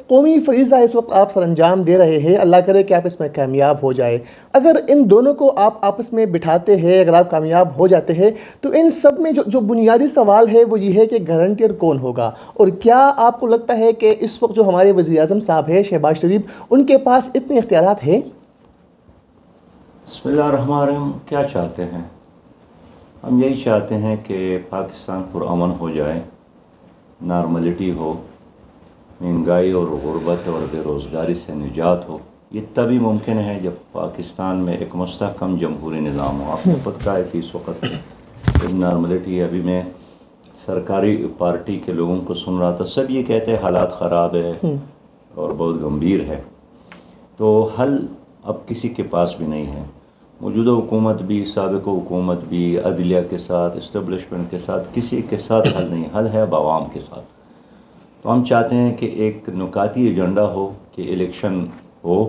قومی فریضہ اس وقت آپ سر انجام دے رہے ہیں، اللہ کرے کہ آپ اس میں کامیاب ہو جائے، اگر ان دونوں کو آپ آپس میں بٹھاتے ہیں، اگر آپ کامیاب ہو جاتے ہیں تو ان سب میں جو بنیادی سوال ہے وہ یہ ہے کہ گارنٹیر کون ہوگا؟ اور کیا آپ کو لگتا ہے کہ اس وقت جو ہمارے وزیر اعظم صاحب ہیں شہباز شریف، ان کے پاس اتنے اختیارات ہیں؟ بسم اللہ الرحمن الرحیم. کیا چاہتے ہیں؟ ہم یہی چاہتے ہیں کہ پاکستان پرامن ہو جائے، نارملٹی ہو، مہنگائی اور غربت اور بے روزگاری سے نجات ہو. یہ تبھی ممکن ہے جب پاکستان میں ایک مستحکم جمہوری نظام ہو. آپ نے خود کہا ہے کہ اس وقت ایک نارملٹی ہے. ابھی میں سرکاری پارٹی کے لوگوں کو سن رہا تھا، سب یہ کہتے ہیں حالات خراب ہے اور بہت گمبھیر ہے. تو حل اب کسی کے پاس بھی نہیں ہے. موجودہ حکومت بھی، سابق حکومت بھی، عدلیہ کے ساتھ، اسٹیبلشمنٹ کے ساتھ، کسی کے ساتھ حل نہیں. حل ہے اب عوام کے ساتھ. تو ہم چاہتے ہیں کہ ایک نکاتی ایجنڈا ہو کہ الیکشن ہو،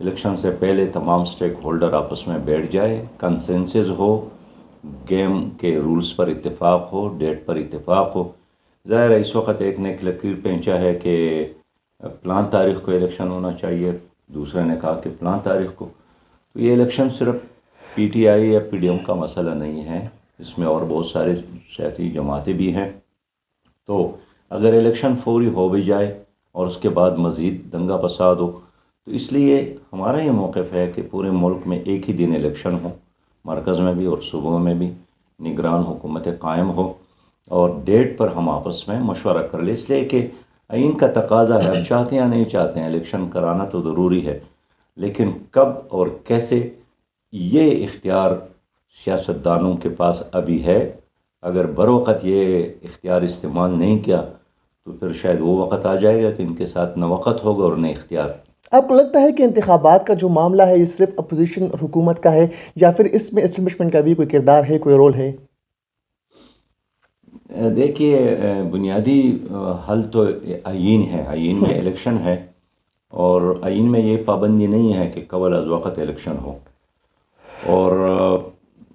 الیکشن سے پہلے تمام سٹیک ہولڈر آپس میں بیٹھ جائے، کنسنسس ہو، گیم کے رولز پر اتفاق ہو، ڈیٹ پر اتفاق ہو. ظاہر ہے اس وقت ایک نے لکیر پہنچا ہے کہ فلاں تاریخ کو الیکشن ہونا چاہیے، دوسرے نے کہا کہ فلاں تاریخ کو. تو یہ الیکشن صرف پی ٹی آئی یا پی ڈی ایم کا مسئلہ نہیں ہے، اس میں اور بہت سارے سیاسی جماعتیں بھی ہیں. تو اگر الیکشن فوری ہو بھی جائے اور اس کے بعد مزید دنگا فساد ہو، تو اس لیے ہمارا یہ موقف ہے کہ پورے ملک میں ایک ہی دن الیکشن ہو، مرکز میں بھی اور صوبوں میں بھی، نگران حکومت قائم ہو، اور ڈیٹ پر ہم آپس میں مشورہ کر لیں. اس لیے کہ آئین کا تقاضا ہے، اب چاہتے ہیں یا نہیں چاہتے ہیں الیکشن کرانا تو ضروری ہے، لیکن کب اور کیسے یہ اختیار سیاستدانوں کے پاس ابھی ہے. اگر بروقت یہ اختیار استعمال نہیں کیا تو پھر شاید وہ وقت آ جائے گا کہ ان کے ساتھ نہ وقت ہوگا اور نہ اختیار. آپ کو لگتا ہے کہ انتخابات کا جو معاملہ ہے یہ صرف اپوزیشن حکومت کا ہے، یا پھر اس میں اسٹیبلشمنٹ کا بھی کوئی کردار ہے، کوئی رول ہے؟ دیکھیے، بنیادی حل تو آئین ہے. آئین میں الیکشن ہے، اور آئین میں یہ پابندی نہیں ہے کہ قبل از وقت الیکشن ہو. اور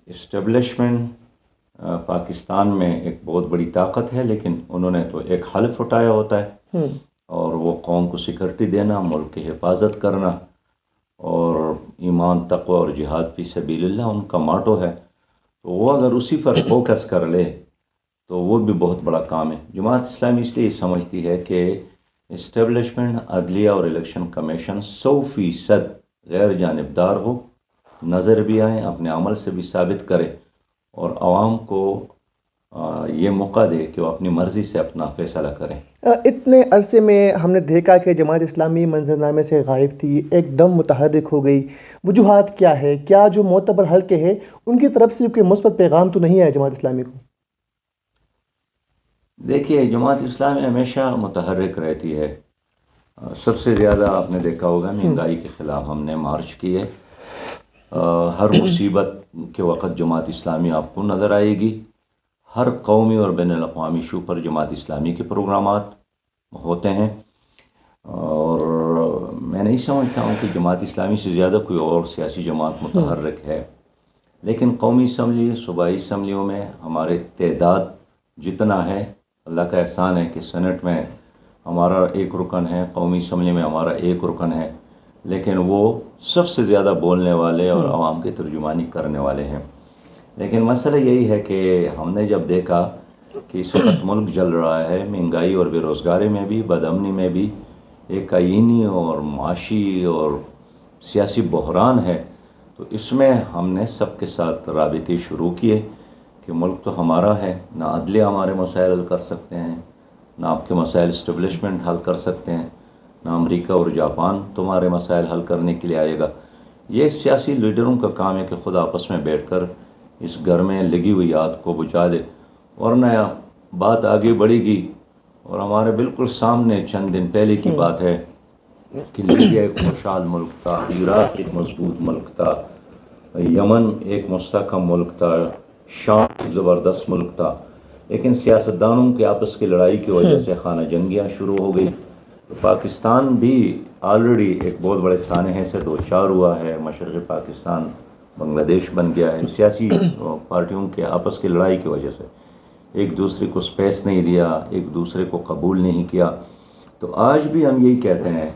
اسٹیبلشمنٹ پاکستان میں ایک بہت بڑی طاقت ہے، لیکن انہوں نے تو ایک حلف اٹھایا ہوتا ہے، اور وہ قوم کو سیکورٹی دینا، ملک کی حفاظت کرنا، اور ایمان، تقوی اور جہاد فی سبیل اللہ ان کا ماٹو ہے. تو وہ اگر اسی پر فوکس کر لے تو وہ بھی بہت بڑا کام ہے. جماعت اسلامی اس لیے سمجھتی ہے کہ اسٹیبلشمنٹ، عدلیہ اور الیکشن کمیشن 100% غیر جانبدار ہو، نظر بھی آئیں، اپنے عمل سے بھی ثابت کرے، اور عوام کو یہ موقع دے کہ وہ اپنی مرضی سے اپنا فیصلہ کریں. اتنے عرصے میں ہم نے دیکھا کہ جماعت اسلامی منظرنامے سے غائب تھی، ایک دم متحرک ہو گئی. وجوہات کیا ہے؟ کیا جو معتبر حلقے ہیں ان کی طرف سے کوئی مثبت پیغام تو نہیں آیا جماعت اسلامی کو؟ دیکھیے، جماعت اسلامی ہمیشہ متحرک رہتی ہے. سب سے زیادہ آپ نے دیکھا ہوگا مہنگائی کے خلاف ہم نے مارچ کیے. ہر مصیبت کے وقت جماعت اسلامی آپ کو نظر آئے گی. ہر قومی اور بین الاقوامی ایشو پر جماعت اسلامی کے پروگرامات ہوتے ہیں، اور میں نہیں سمجھتا ہوں کہ جماعت اسلامی سے زیادہ کوئی اور سیاسی جماعت متحرک ہے. لیکن قومی اسمبلی، صوبائی اسمبلیوں میں ہمارے تعداد جتنا ہے، اللہ کا احسان ہے کہ سینٹ میں ہمارا ایک رکن ہے، قومی اسمبلی میں ہمارا ایک رکن ہے، لیکن وہ سب سے زیادہ بولنے والے اور عوام کی ترجمانی کرنے والے ہیں. لیکن مسئلہ یہی ہے کہ ہم نے جب دیکھا کہ اس وقت ملک جل رہا ہے، مہنگائی اور بے روزگاری میں بھی، بدامنی میں بھی، ایک آئینی اور معاشی اور سیاسی بحران ہے، تو اس میں ہم نے سب کے ساتھ رابطے شروع کیے کہ ملک تو ہمارا ہے، نہ عدلیہ ہمارے مسائل حل کر سکتے ہیں، نہ آپ کے مسائل اسٹیبلشمنٹ حل کر سکتے ہیں، نہ امریکہ اور جاپان تمہارے مسائل حل کرنے کے لیے آئے گا. یہ سیاسی لیڈروں کا کام ہے کہ خود آپس میں بیٹھ کر اس گھر میں لگی ہوئی آگ کو بجھا دے، ورنہ بات آگے بڑھے گی. اور ہمارے بالکل سامنے چند دن پہلے کی بات ہے کہ لیبیا ایک خوشحال ملک تھا، عراق ایک مضبوط ملک تھا، یمن ایک مستحکم ملک تھا، شام ایک زبردست ملک تھا، لیکن سیاستدانوں کے آپس کی لڑائی کی وجہ سے خانہ جنگیاں شروع ہو گئی. پاکستان بھی آلریڈی ایک بہت بڑے سانحے سے دو چار ہوا ہے. مشرقی پاکستان بنگلہ دیش بن گیا ہے، سیاسی پارٹیوں کے آپس کی لڑائی کی وجہ سے ایک دوسرے کو سپیس نہیں دیا، ایک دوسرے کو قبول نہیں کیا. تو آج بھی ہم یہی کہتے ہیں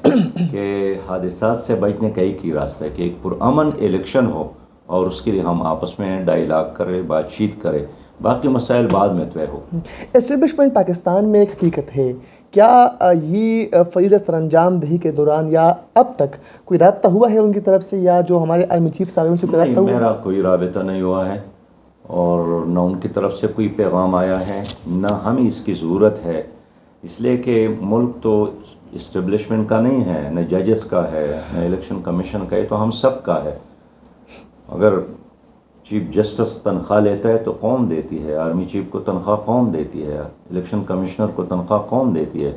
کہ حادثات سے بچنے کا ایک ہی راستہ ہے کہ ایک پرامن الیکشن ہو اور اس کے لیے ہم آپس میں ڈائیلاگ کریں، بات چیت کریں، باقی مسائل بعد میں طے ہو۔ اسٹیبلشمنٹ پاکستان میں ایک حقیقت ہے، کیا یہ فریضہ سر انجام دہی کے دوران یا اب تک کوئی رابطہ ہوا ہے ان کی طرف سے، یا جو ہمارے آرمی چیف صاحب ہیں ان سے کوئی رابطہ نہیں، ہوا ہے؟ میرا کوئی رابطہ نہیں ہوا ہے اور نہ ان کی طرف سے کوئی پیغام آیا ہے، نہ ہمیں اس کی ضرورت ہے، اس لیے کہ ملک تو اسٹیبلشمنٹ کا نہیں ہے، نہ ججز کا ہے، نہ الیکشن کمیشن کا ہے، تو ہم سب کا ہے۔ اگر چیف جسٹس تنخواہ لیتا ہے تو قوم دیتی ہے، آرمی چیف کو تنخواہ قوم دیتی ہے، الیکشن کمشنر کو تنخواہ قوم دیتی ہے،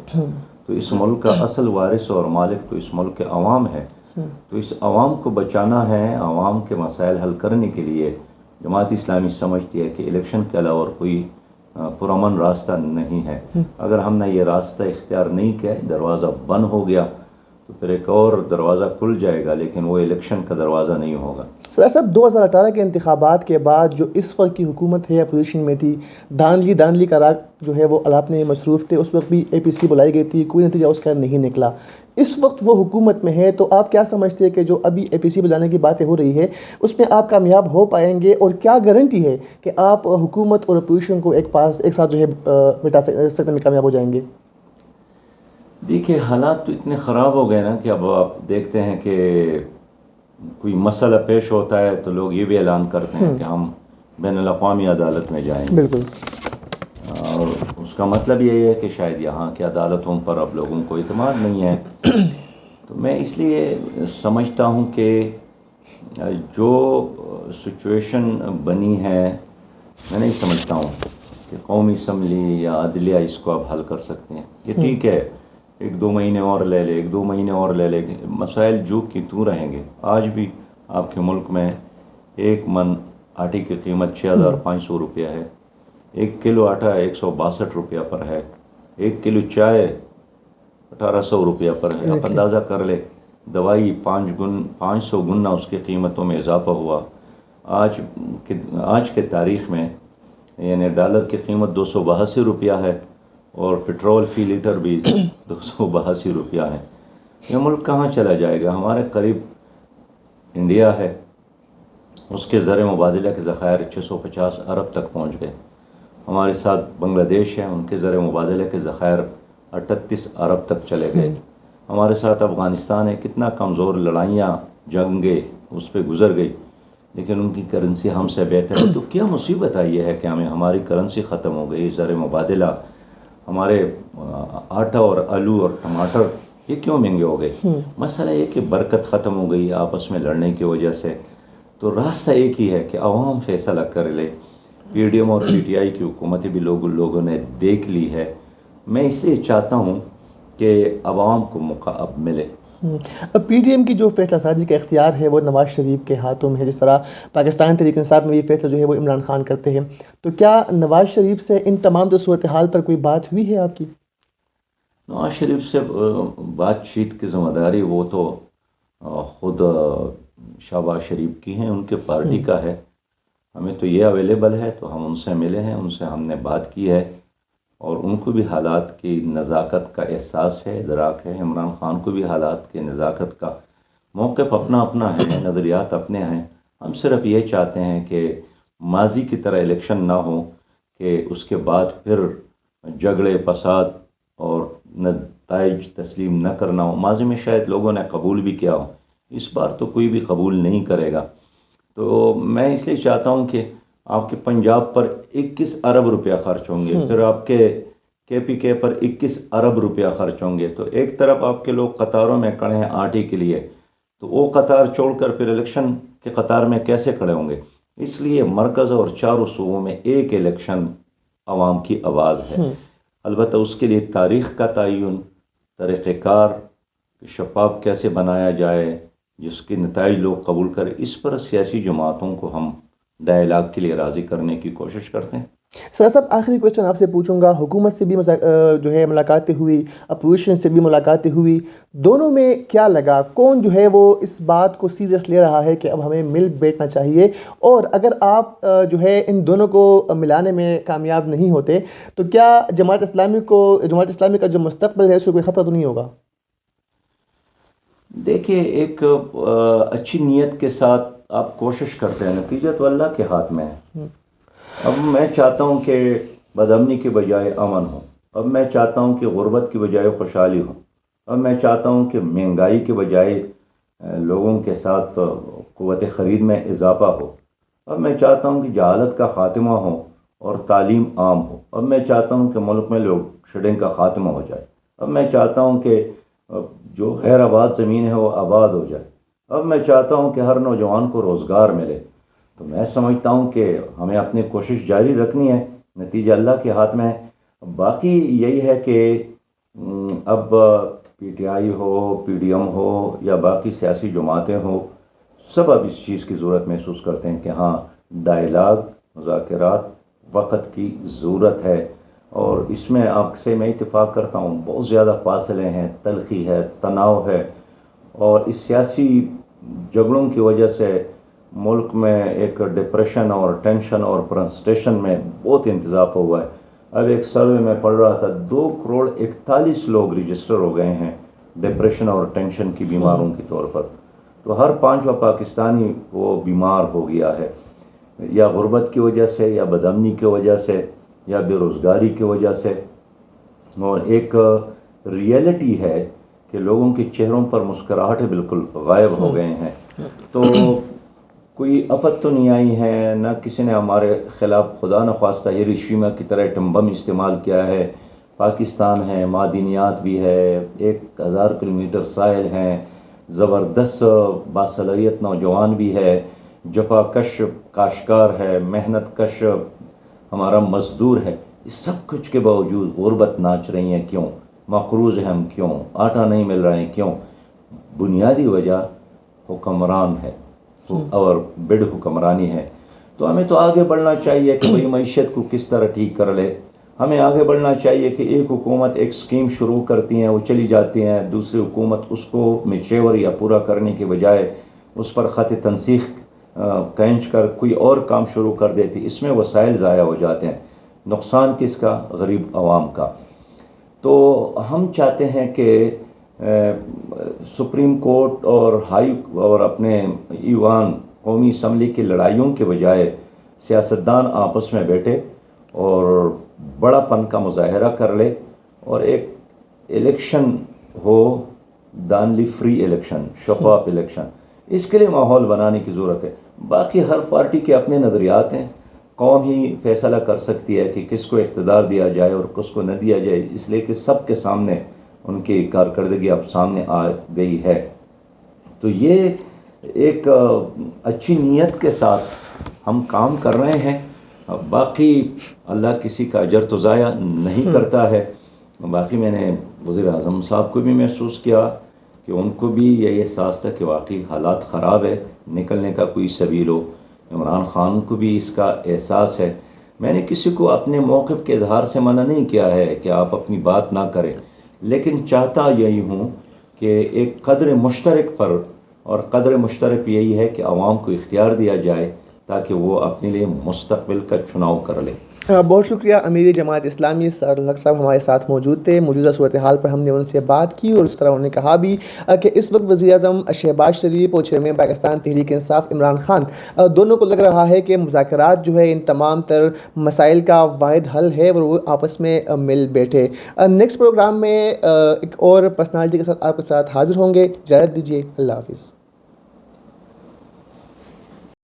تو اس ملک کا اصل وارث اور مالک تو اس ملک کے عوام ہے۔ تو اس عوام کو بچانا ہے، عوام کے مسائل حل کرنے کے لیے جماعت اسلامی سمجھتی ہے کہ الیکشن کے علاوہ اور کوئی پرامن راستہ نہیں ہے۔ اگر ہم نے یہ راستہ اختیار نہیں کیا، دروازہ بند ہو گیا، تو پھر ایک اور دروازہ کھل جائے گا، لیکن وہ الیکشن کا دروازہ نہیں ہوگا۔ سر صاحب 2018 کے انتخابات کے بعد جو اس وقت کی حکومت ہے اپوزیشن میں تھی، دانلی کا راگ جو ہے وہ الاپنے مصروف تھے، اس وقت بھی اے پی سی بلائی گئی تھی، کوئی نتیجہ اس کا نہیں نکلا۔ اس وقت وہ حکومت میں ہے، تو آپ کیا سمجھتے ہیں کہ جو ابھی اے پی سی بلانے کی باتیں ہو رہی ہے اس میں آپ کامیاب ہو پائیں گے، اور کیا گارنٹی ہے کہ آپ حکومت اور اپوزیشن کو ایک ساتھ جو ہے مٹا سکنے میں کامیاب ہو جائیں گے؟ دیکھیے، حالات تو اتنے خراب ہو گئے نا کہ اب آپ دیکھتے ہیں کہ کوئی مسئلہ پیش ہوتا ہے تو لوگ یہ بھی اعلان کرتے ہیں کہ ہم بین الاقوامی عدالت میں جائیں گے، بالکل۔ اور اس کا مطلب یہی ہے کہ شاید یہاں کی عدالتوں پر اب لوگوں کو اعتماد نہیں ہے۔ تو میں اس لیے سمجھتا ہوں کہ جو سچویشن بنی ہے، میں نہیں سمجھتا ہوں کہ قومی اسمبلی یا عدلیہ اس کو اب حل کر سکتے ہیں۔ یہ ٹھیک ہے، 1-2 مہینے اور لے لے، 1-2 مہینے اور لے لے، مسائل جو کی تو رہیں گے۔ آج بھی آپ کے ملک میں 1 من آٹے کی قیمت 6500 روپیہ ہے، 1 کلو آٹا 162 روپیہ پر ہے، 1 کلو چائے 1800 روپیہ پر ہے۔ آپ اندازہ کر لے، دوائی 500 گنا اس کی قیمتوں میں اضافہ ہوا۔ آج کے تاریخ میں یعنی ڈالر کی قیمت 282 روپیہ ہے، اور پٹرول فی لیٹر بھی 282 روپیہ ہے۔ یہ ملک کہاں چلا جائے گا؟ ہمارے قریب انڈیا ہے، اس کے زر مبادلہ کے ذخائر 650 ارب تک پہنچ گئے۔ ہمارے ساتھ بنگلہ دیش ہے، ان کے زر مبادلہ کے ذخائر 38 ارب تک چلے گئے۔ ہمارے ساتھ افغانستان ہے، کتنا کمزور، لڑائیاں جنگیں اس پہ گزر گئی، لیکن ان کی کرنسی ہم سے بہتر ہے۔ تو کیا مصیبت آئی ہے کہ ہماری کرنسی ختم ہو گئی، زر مبادلہ، ہمارے آٹا اور آلو اور ٹماٹر یہ کیوں مہنگے ہو گئے؟ مسئلہ یہ کہ برکت ختم ہو گئی آپس میں لڑنے کی وجہ سے۔ تو راستہ ایک ہی ہے کہ عوام فیصلہ کر لے۔ پی ڈی ایم اور پی ٹی آئی کی حکومتیں بھی لوگوں نے دیکھ لی ہے۔ میں اس لیے چاہتا ہوں کہ عوام کو موقع اب ملے۔ اب پی ڈی ایم کی جو فیصلہ سازی کا اختیار ہے وہ نواز شریف کے ہاتھوں میں ہے، جس طرح پاکستان تحریک انصاف میں یہ فیصلہ جو ہے وہ عمران خان کرتے ہیں، تو کیا نواز شریف سے ان تمام جو صورتحال پر کوئی بات ہوئی ہے آپ کی؟ نواز شریف سے بات چیت کی ذمہ داری وہ تو خود شہباز شریف کی ہیں، ان کے پارٹی کا ہے۔ ہمیں تو یہ اویلیبل ہے تو ہم ان سے ملے ہیں، ان سے ہم نے بات کی ہے، اور ان کو بھی حالات کی نزاکت کا احساس ہے، ادراک ہے۔ عمران خان کو بھی حالات کی نزاکت کا موقف اپنا ہے، نظریات اپنے ہیں۔ ہم صرف یہ چاہتے ہیں کہ ماضی کی طرح الیکشن نہ ہو کہ اس کے بعد پھر جھگڑے فساد اور نتائج تسلیم نہ کرنا ہو۔ ماضی میں شاید لوگوں نے قبول بھی کیا ہو، اس بار تو کوئی بھی قبول نہیں کرے گا۔ تو میں اس لیے چاہتا ہوں کہ آپ کے پنجاب پر 21 ارب روپیہ خرچ ہوں گے، پھر آپ کے پی کے پر 21 ارب روپیہ خرچ ہوں گے، تو ایک طرف آپ کے لوگ قطاروں میں کھڑے ہیں آٹے کے لیے، تو وہ قطار چھوڑ کر پھر الیکشن کے قطار میں کیسے کھڑے ہوں گے؟ اس لیے مرکز اور چاروں صوبوں میں ایک الیکشن عوام کی آواز ہے۔ البتہ اس کے لیے تاریخ کا تعین، طریقہ کار شفاف کیسے بنایا جائے جس کے نتائج لوگ قبول کریں، اس پر سیاسی جماعتوں کو ہم ڈائیلاگ کے لیے راضی کرنے کی کوشش کرتے ہیں۔ سر صاحب آخری کویشچن آپ سے پوچھوں گا، حکومت سے بھی جو ہے ملاقاتیں ہوئی، اپوزیشن سے بھی ملاقاتیں ہوئی، دونوں میں کیا لگا؟ کون جو ہے وہ اس بات کو سیریس لے رہا ہے کہ اب ہمیں مل بیٹھنا چاہیے؟ اور اگر آپ جو ہے ان دونوں کو ملانے میں کامیاب نہیں ہوتے تو کیا جماعت اسلامی کا جو مستقبل ہے اس کو کوئی خطرہ تو نہیں ہوگا؟ دیکھیے، ایک اچھی نیت کے ساتھ آپ کوشش کرتے ہیں، نتیجہ تو اللہ کے ہاتھ میں ہے۔ اب میں چاہتا ہوں کہ بدامنی کے بجائے امن ہو، اب میں چاہتا ہوں کہ غربت کی بجائے خوشحالی ہو، اب میں چاہتا ہوں کہ مہنگائی کے بجائے لوگوں کے ساتھ قوت خرید میں اضافہ ہو، اب میں چاہتا ہوں کہ جہالت کا خاتمہ ہو اور تعلیم عام ہو، اب میں چاہتا ہوں کہ ملک میں لوڈ شیڈنگ کا خاتمہ ہو جائے، اب میں چاہتا ہوں کہ جو غیر آباد زمین ہے وہ آباد ہو جائے، اب میں چاہتا ہوں کہ ہر نوجوان کو روزگار ملے۔ تو میں سمجھتا ہوں کہ ہمیں اپنی کوشش جاری رکھنی ہے، نتیجہ اللہ کے ہاتھ میں ہے۔ باقی یہی ہے کہ اب پی ٹی آئی ہو، پی ڈی ایم ہو یا باقی سیاسی جماعتیں ہوں، سب اب اس چیز کی ضرورت محسوس کرتے ہیں کہ ہاں، ڈائلاگ، مذاکرات وقت کی ضرورت ہے، اور اس میں آپ سے میں اتفاق کرتا ہوں، بہت زیادہ فاصلے ہیں، تلخی ہے، تناؤ ہے، اور اس سیاسی جھگڑوں کی وجہ سے ملک میں ایک ڈپریشن اور ٹینشن اور فرسٹریشن میں بہت انتظار ہوا ہے۔ اب ایک سروے میں پڑھ رہا تھا، 2,41 کروڑ لوگ رجسٹر ہو گئے ہیں ڈپریشن اور ٹینشن کی بیماروں کے طور پر، تو ہر پانچواں پاکستانی وہ بیمار ہو گیا ہے، یا غربت کی وجہ سے، یا بدامنی کی وجہ سے، یا بے روزگاری کی وجہ سے۔ اور ایک ریئلٹی ہے کہ لوگوں کے چہروں پر مسکراہٹیں بالکل غائب ہو گئے ہیں۔ تو کوئی آفت تو نہیں آئی ہے، نہ کسی نے ہمارے خلاف خدا نخواستہ ہیروشیما کی طرح ایٹم بم استعمال کیا ہے۔ پاکستان ہے، معدنیات بھی ہے، 1,000 کلومیٹر ساحل ہیں، زبردست باصلاحیت نوجوان بھی ہے، جفا کش کاشتکار ہے، محنت کش ہمارا مزدور ہے۔ اس سب کچھ کے باوجود غربت ناچ رہی ہیں، کیوں؟ مقروض ہیں ہم، کیوں؟ آٹا نہیں مل رہا ہے، کیوں؟ بنیادی وجہ حکمران ہے اور بڑ حکمرانی ہے۔ تو ہمیں تو آگے بڑھنا چاہیے کہ بھئی معیشت کو کس طرح ٹھیک کر لے۔ ہمیں آگے بڑھنا چاہیے کہ ایک حکومت ایک سکیم شروع کرتی ہیں، وہ چلی جاتی ہیں، دوسری حکومت اس کو میچور یا پورا کرنے کے بجائے اس پر خط تنسیخ کھینچ کر کوئی اور کام شروع کر دیتی، اس میں وسائل ضائع ہو جاتے ہیں، نقصان کس کا؟ غریب عوام کا۔ تو ہم چاہتے ہیں کہ سپریم کورٹ اور اپنے ایوان قومی اسمبلی کی لڑائیوں کے بجائے سیاستدان آپس میں بیٹھے اور بڑا پن کا مظاہرہ کر لے، اور ایک الیکشن ہو، دانلی فری الیکشن، شفاف الیکشن، اس کے لیے ماحول بنانے کی ضرورت ہے۔ باقی ہر پارٹی کے اپنے نظریات ہیں، قوم ہی فیصلہ کر سکتی ہے کہ کس کو اقتدار دیا جائے اور کس کو نہ دیا جائے، اس لیے کہ سب کے سامنے ان کی کارکردگی اب سامنے آ گئی ہے۔ تو یہ ایک اچھی نیت کے ساتھ ہم کام کر رہے ہیں۔ باقی اللہ کسی کا اجر تو ضائع نہیں کرتا ہے۔ باقی میں نے وزیر اعظم صاحب کو بھی محسوس کیا کہ ان کو بھی یہ احساس تھا کہ واقعی حالات خراب ہے، نکلنے کا کوئی سبیل ہو۔ عمران خان کو بھی اس کا احساس ہے۔ میں نے کسی کو اپنے موقف کے اظہار سے منع نہیں کیا ہے کہ آپ اپنی بات نہ کریں، لیکن چاہتا یہی ہوں کہ ایک قدر مشترک پر، اور قدر مشترک یہی ہے کہ عوام کو اختیار دیا جائے تاکہ وہ اپنے لیے مستقبل کا چناؤ کر لیں۔ بہت شکریہ امیر جماعت اسلامی سعد الحق صاحب ہمارے ساتھ موجود تھے۔ موجودہ صورتحال پر ہم نے ان سے بات کی، اور اس طرح انہوں نے کہا بھی کہ اس وقت وزیر اعظم شہباز شریف اور چیئرمین پاکستان تحریک انصاف عمران خان دونوں کو لگ رہا ہے کہ مذاکرات جو ہے ان تمام تر مسائل کا واحد حل ہے، اور وہ آپس میں مل بیٹھے۔ نیکسٹ پروگرام میں ایک اور پرسنالٹی کے ساتھ آپ کے ساتھ حاضر ہوں گے۔ اجازت دیجیے، اللہ حافظ۔